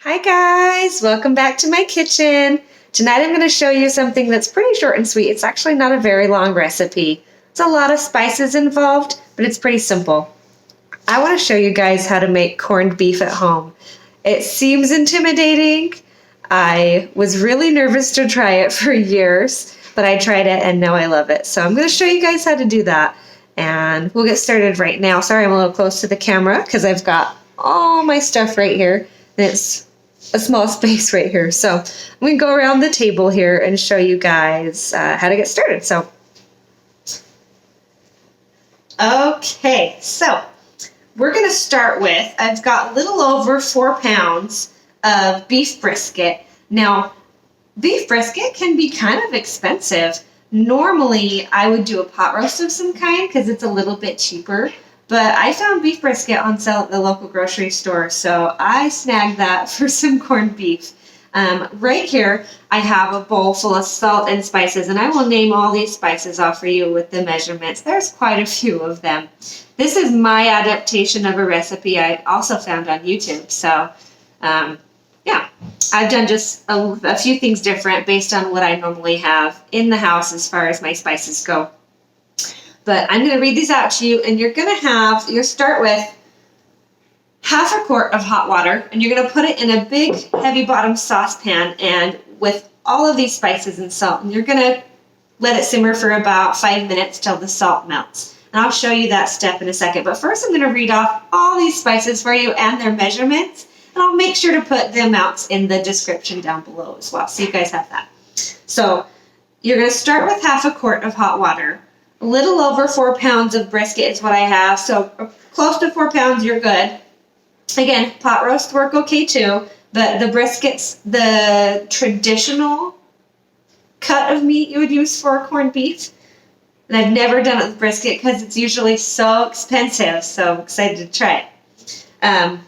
Hi guys, welcome back to my kitchen. Tonight I'm going to show you something that's pretty short and sweet. It's actually not a very long recipe. It's a lot of spices involved, but it's pretty simple. I want to show you guys how to make corned beef at home. It seems intimidating. I was really nervous to try it for years, but I tried it and now I love it. So I'm going to show you guys how to do that. And we'll get started right now. Sorry, I'm a little close to the camera because I've got all my stuff right here. And it's a small space right here. So I'm going to go around the table here and show you guys how to get started. So, okay, so we're going to start with, I've got a little over 4 pounds of beef brisket. Now, beef brisket can be kind of expensive. Normally, I would do a pot roast of some kind because it's a little bit cheaper. But I found beef brisket on sale at the local grocery store, so I snagged that for some corned beef. Right here, I have a bowl full of salt and spices, and I will name all these spices off for you with the measurements. There's quite a few of them. This is my adaptation of a recipe I also found on YouTube. So, yeah, I've done just a few things different based on what I normally have in the house as far as my spices go. But I'm going to read these out to you, and you'll start with half a quart of hot water, and you're going to put it in a big, heavy bottom saucepan, and with all of these spices and salt, and you're going to let it simmer for about 5 minutes till the salt melts. And I'll show you that step in a second. But first, I'm going to read off all these spices for you and their measurements, and I'll make sure to put the amounts in the description down below as well, so you guys have that. So you're going to start with half a quart of hot water. A little over 4 pounds of brisket is what I have, so close to 4 pounds, you're good. Again, pot roast work okay too, but the brisket's the traditional cut of meat you would use for corned beef. And I've never done it with brisket because it's usually so expensive, so I'm excited to try it.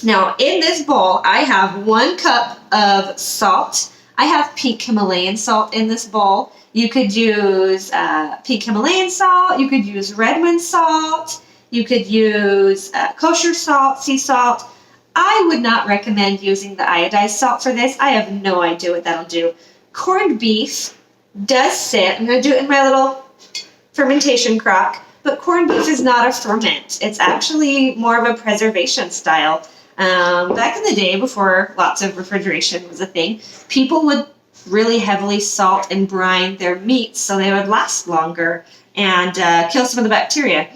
Now, in this bowl, I have 1 cup of salt. I have pink Himalayan salt in this bowl. You could use pink Himalayan salt. You could use Redmond salt. You could use kosher salt, sea salt. I would not recommend using the iodized salt for this. I have no idea what that'll do. Corned beef does sit. I'm going to do it in my little fermentation crock. But corned beef is not a ferment. It's actually more of a preservation style. Back in the day, before lots of refrigeration was a thing, people would really heavily salt and brine their meats so they would last longer and kill some of the bacteria.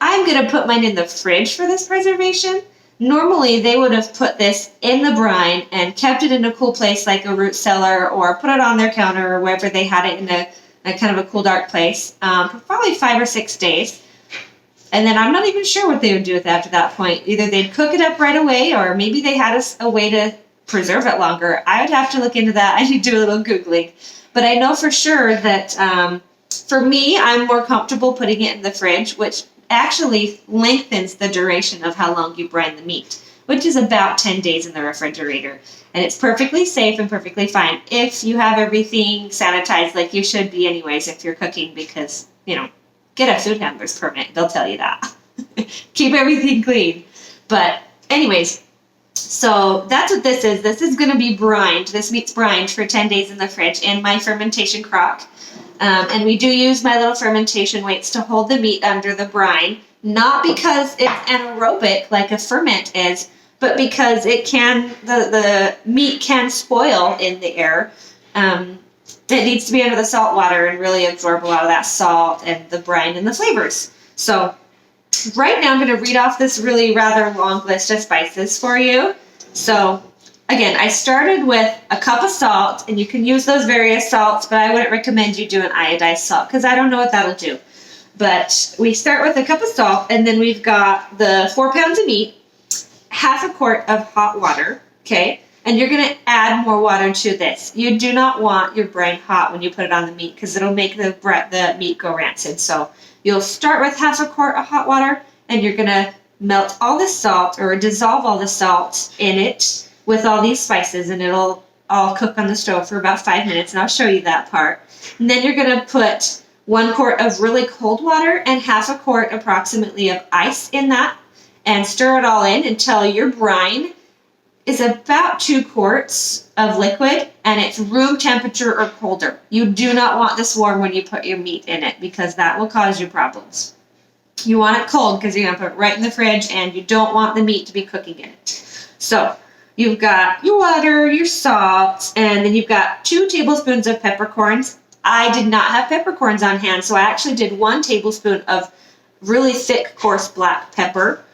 I'm going to put mine in the fridge for this preservation. Normally, they would have put this in the brine and kept it in a cool place like a root cellar or put it on their counter or wherever they had it in a kind of a cool, dark place for probably 5 or 6 days. And then I'm not even sure what they would do with it after that point. Either they'd cook it up right away or maybe they had a way to preserve it longer. I would have to look into that. I need to do a little Googling. But I know for sure that for me, I'm more comfortable putting it in the fridge, which actually lengthens the duration of how long you brine the meat, which is about 10 days in the refrigerator. And it's perfectly safe and perfectly fine if you have everything sanitized like you should be anyways if you're cooking because, get a food handler's permit. They'll tell you that. Keep everything clean. But anyways, so that's what this is. This is going to be brined. This meat's brined for 10 days in the fridge in my fermentation crock. And we do use my little fermentation weights to hold the meat under the brine, not because it's anaerobic like a ferment is, but because the meat can spoil in the air. It needs to be under the salt water and really absorb a lot of that salt and the brine and the flavors. So right now I'm going to read off this really rather long list of spices for you. So again, I started with a cup of salt, and you can use those various salts, but I wouldn't recommend you do an iodized salt because I don't know what that'll do. But we start with a cup of salt, and then we've got the 4 pounds of meat, half a quart of hot water, okay? And you're going to add more water to this. You do not want your brine hot when you put it on the meat because it'll make the meat go rancid. So you'll start with half a quart of hot water, and you're going to melt all the salt or dissolve all the salt in it with all these spices, and it'll all cook on the stove for about 5 minutes, and I'll show you that part. And then you're going to put 1 quart of really cold water and half a quart approximately of ice in that, and stir it all in until your brine is about 2 quarts of liquid, and it's room temperature or colder. You do not want this warm when you put your meat in it because that will cause you problems. You want it cold because you're going to put it right in the fridge, and you don't want the meat to be cooking in it. So you've got your water, your salt, and then you've got 2 tablespoons of peppercorns. I did not have peppercorns on hand, so I actually did 1 tablespoon of really thick, coarse black pepper.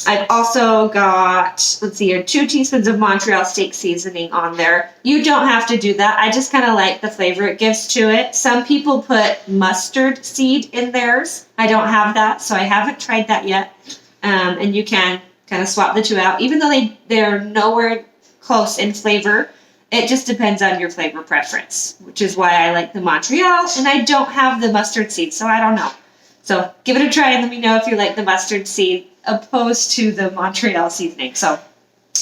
I've also got, let's see here, 2 teaspoons of Montreal steak seasoning on there. You don't have to do that. I just kind of like the flavor it gives to it. Some people put mustard seed in theirs. I don't have that, so I haven't tried that yet. And you can kind of swap the 2 out. Even though they're nowhere close in flavor, it just depends on your flavor preference, which is why I like the Montreal, and I don't have the mustard seed, so I don't know. So give it a try and let me know if you like the mustard seed opposed to the Montreal seasoning. So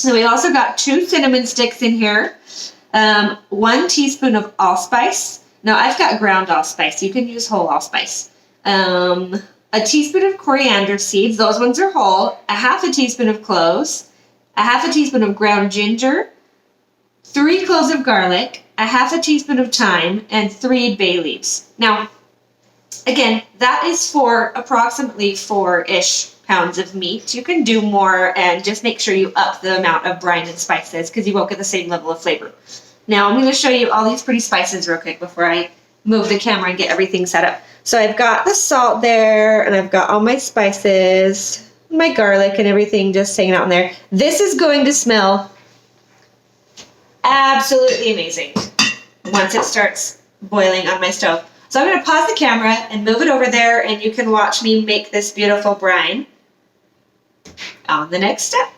we also got 2 cinnamon sticks in here, 1 teaspoon of allspice. Now I've got ground allspice. You can use whole allspice. A teaspoon of coriander seeds. Those ones are whole. A half a teaspoon of cloves. A half a teaspoon of ground ginger. 3 cloves of garlic. A half a teaspoon of thyme. And 3 bay leaves. Now, again, that is for approximately 4-ish pounds of meat. You can do more and just make sure you up the amount of brine and spices because you won't get the same level of flavor. Now I'm going to show you all these pretty spices real quick before I move the camera and get everything set up. So I've got the salt there, and I've got all my spices, my garlic and everything just hanging out in there. This is going to smell absolutely amazing once it starts boiling on my stove. So I'm going to pause the camera and move it over there, and you can watch me make this beautiful brine on the next step.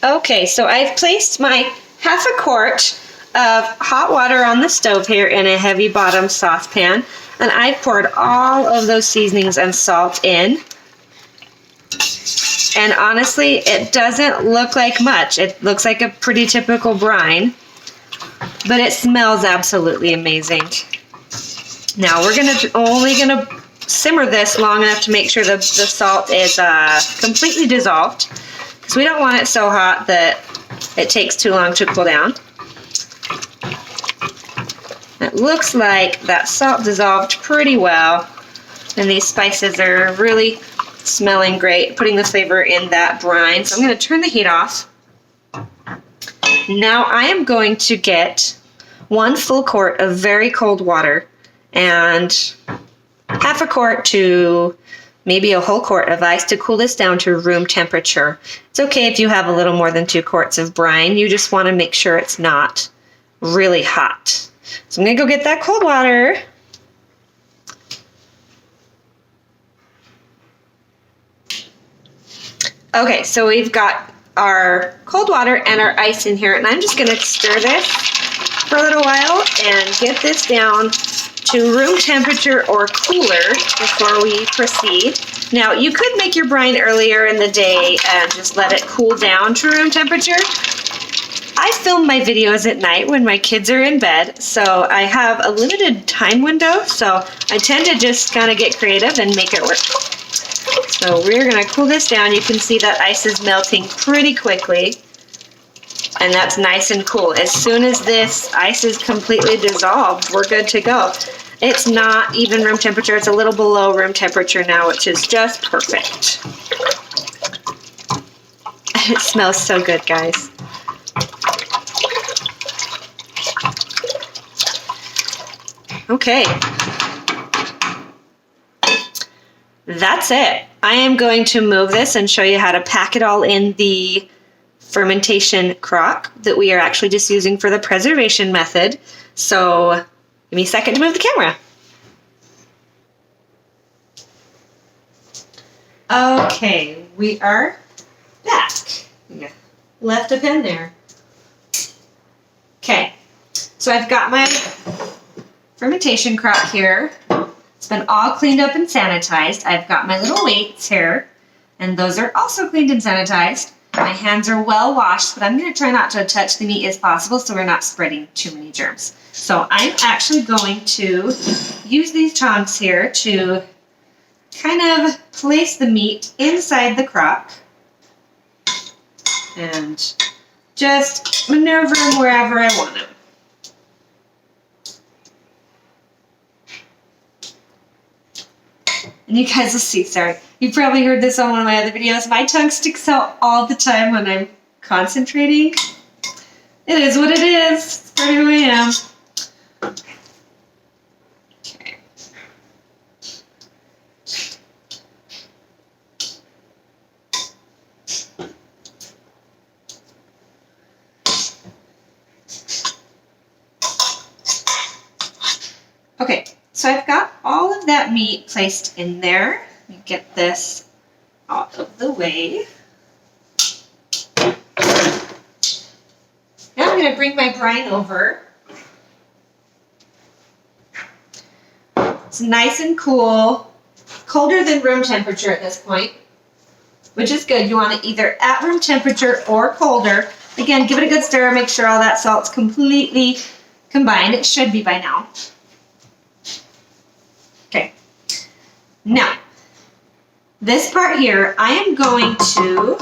Okay, so I've placed my half a quart of hot water on the stove here in a heavy bottom saucepan, and I've poured all of those seasonings and salt in. And honestly, it doesn't look like much. It looks like a pretty typical brine, but it smells absolutely amazing. Now we're only gonna simmer this long enough to make sure the salt is completely dissolved, because we don't want it so hot that it takes too long to cool down. It looks like that salt dissolved pretty well, and these spices are really smelling great, putting the flavor in that brine. So I'm going to turn the heat off. Now I am going to get 1 full quart of very cold water and half a quart to maybe a whole quart of ice to cool this down to room temperature. It's okay if you have a little more than 2 quarts of brine. You just want to make sure it's not really hot. So I'm going to go get that cold water. Okay, so we've got our cold water and our ice in here, and I'm just going to stir this for a little while and get this down to room temperature or cooler before we proceed. Now, you could make your brine earlier in the day and just let it cool down to room temperature. I film my videos at night when my kids are in bed, so I have a limited time window, so I tend to just kind of get creative and make it work. So we're going to cool this down. You can see that ice is melting pretty quickly, and that's nice and cool. As soon as this ice is completely dissolved, we're good to go. It's not even room temperature. It's a little below room temperature now, which is just perfect. It smells so good, guys. Okay. That's it. I am going to move this and show you how to pack it all in the fermentation crock that we are actually just using for the preservation method. So give me a second to move the camera. Okay, we are back. Yeah, left a pen there. Okay, so I've got my fermentation crock here. It's been all cleaned up and sanitized. I've got my little weights here, and those are also cleaned and sanitized. My hands are well washed, but I'm going to try not to touch the meat as possible so we're not spreading too many germs. So I'm actually going to use these tongs here to kind of place the meat inside the crock and just maneuver them wherever I want them. And you guys will see, sorry, you probably heard this on one of my other videos. My tongue sticks out all the time when I'm concentrating. It is what it is. It's part of who I am. Okay. Okay, so I've got all of that meat placed in there. Let me get this out of the way. Now I'm going to bring my brine over. It's nice and cool, colder than room temperature at this point, which is good. You want it either at room temperature or colder. Again, give it a good stir, make sure all that salt's completely combined. It should be by now. Okay, now, this part here, I am going to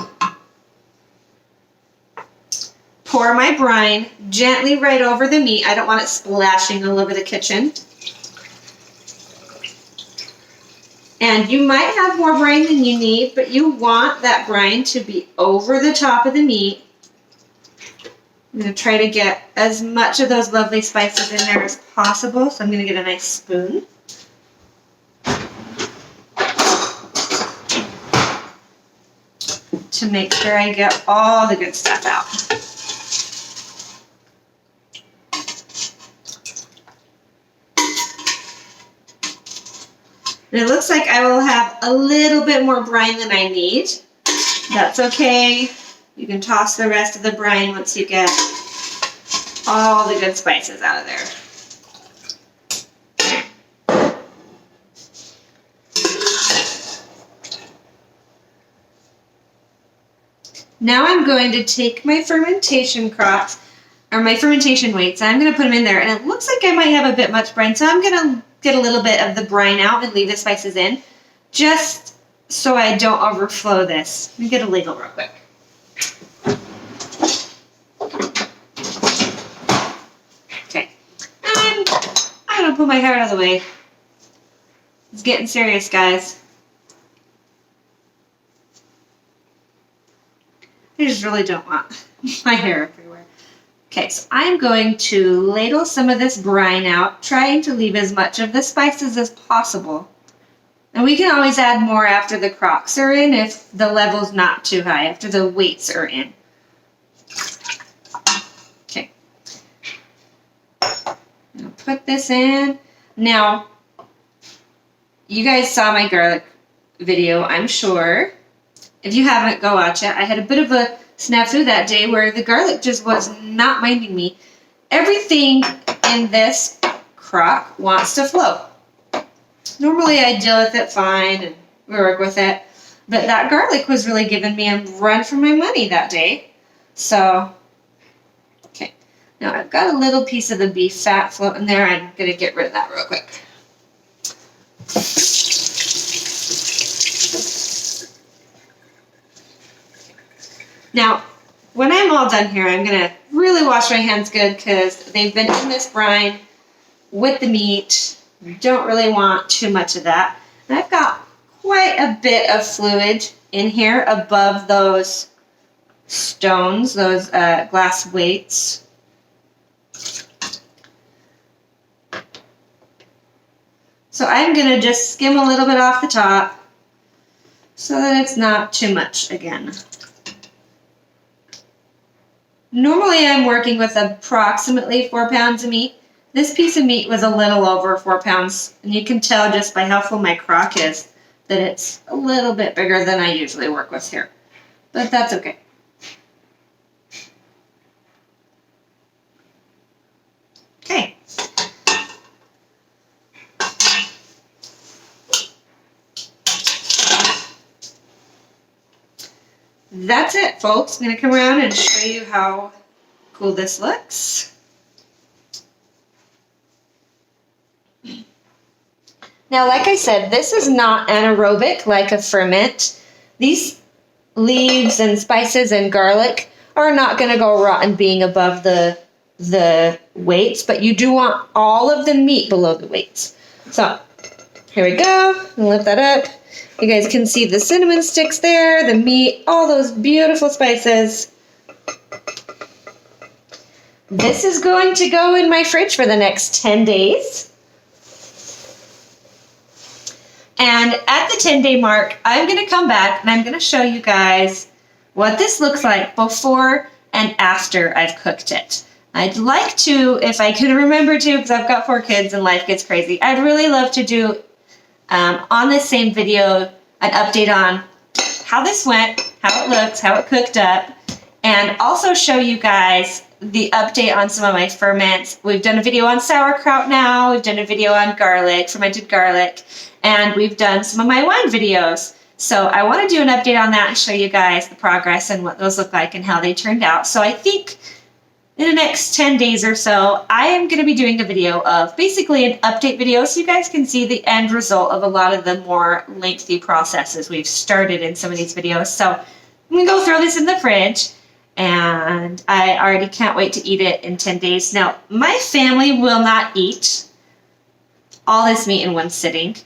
pour my brine gently right over the meat. I don't want it splashing all over the kitchen. And you might have more brine than you need, but you want that brine to be over the top of the meat. I'm going to try to get as much of those lovely spices in there as possible, so I'm going to get a nice spoon. To make sure I get all the good stuff out. And it looks like I will have a little bit more brine than I need. That's okay. You can toss the rest of the brine once you get all the good spices out of there. Now I'm going to take my fermentation crocks, or my fermentation weights, and I'm going to put them in there. And it looks like I might have a bit much brine, so I'm going to get a little bit of the brine out and leave the spices in, just so I don't overflow this. Let me get a ladle real quick. Okay. And I'm going to put my hair out of the way. It's getting serious, guys. I just really don't want my hair everywhere. Okay, so I'm going to ladle some of this brine out, trying to leave as much of the spices as possible. And we can always add more after the crocks are in if the level's not too high, after the weights are in. Okay. I'll put this in. Now, you guys saw my garlic video, I'm sure. If you haven't, go watch it. I had a bit of a snafu that day where the garlic just was not minding me. Everything in this crock wants to flow. Normally I deal with it fine and work with it, but that garlic was really giving me a run for my money that day. So, okay. Now I've got a little piece of the beef fat floating there. I'm going to get rid of that real quick. Now, when I'm all done here, I'm going to really wash my hands good because they've been in this brine with the meat. I don't really want too much of that. And I've got quite a bit of fluid in here above those stones, those glass weights. So I'm going to just skim a little bit off the top so that it's not too much again. Normally I'm working with approximately 4 pounds of meat. This piece of meat was a little over 4 pounds, and you can tell just by how full my crock is that it's a little bit bigger than I usually work with here. But that's okay. Okay. That's it, folks. I'm going to come around and show you how cool this looks. Now, like I said, this is not anaerobic like a ferment. These leaves and spices and garlic are not going to go rotten being above the weights, but you do want all of the meat below the weights. So here we go. I'll lift that up. You guys can see the cinnamon sticks there, the meat, all those beautiful spices. This is going to go in my fridge for the next 10 days. And at the 10-day mark, I'm going to come back and I'm going to show you guys what this looks like before and after I've cooked it. I'd like to, if I can remember to, because I've got 4 kids and life gets crazy, I'd really love to do on this same video an update on how this went, how it looks, how it cooked up, and also show you guys the update on some of my ferments. We've done a video on sauerkraut now, we've done a video on garlic, fermented garlic, and we've done some of my wine videos. So I want to do an update on that and show you guys the progress and what those look like and how they turned out. So I think in the next 10 days or so, I am going to be doing a video of basically an update video so you guys can see the end result of a lot of the more lengthy processes we've started in some of these videos. So I'm going to go throw this in the fridge, and I already can't wait to eat it in 10 days. Now, my family will not eat all this meat in one sitting.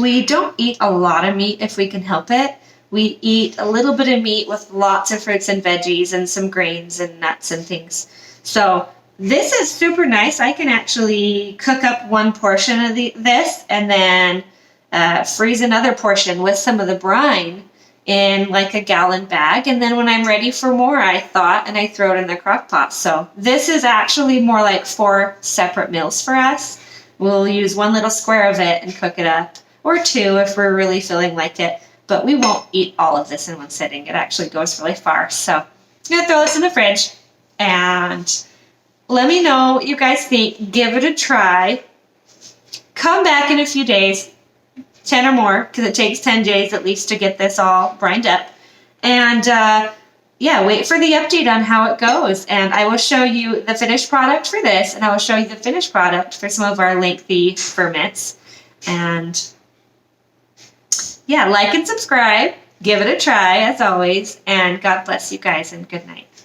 We don't eat a lot of meat if we can help it. We eat a little bit of meat with lots of fruits and veggies and some grains and nuts and things. So this is super nice. I can actually cook up one portion of this and then freeze another portion with some of the brine in like a gallon bag. And then when I'm ready for more, I thaw it and I throw it in the crock pot. So this is actually more like 4 separate meals for us. We'll use one little square of it and cook it up, or 2 if we're really feeling like it. But we won't eat all of this in one sitting. It actually goes really far. So I'm going to throw this in the fridge and let me know what you guys think. Give it a try. Come back in a few days, 10 or more, because it takes 10 days at least to get this all brined up. And yeah, wait for the update on how it goes. And I will show you the finished product for this, and I will show you the finished product for some of our lengthy ferments. And yeah, like and subscribe. Give it a try, as always. And God bless you guys, and good night.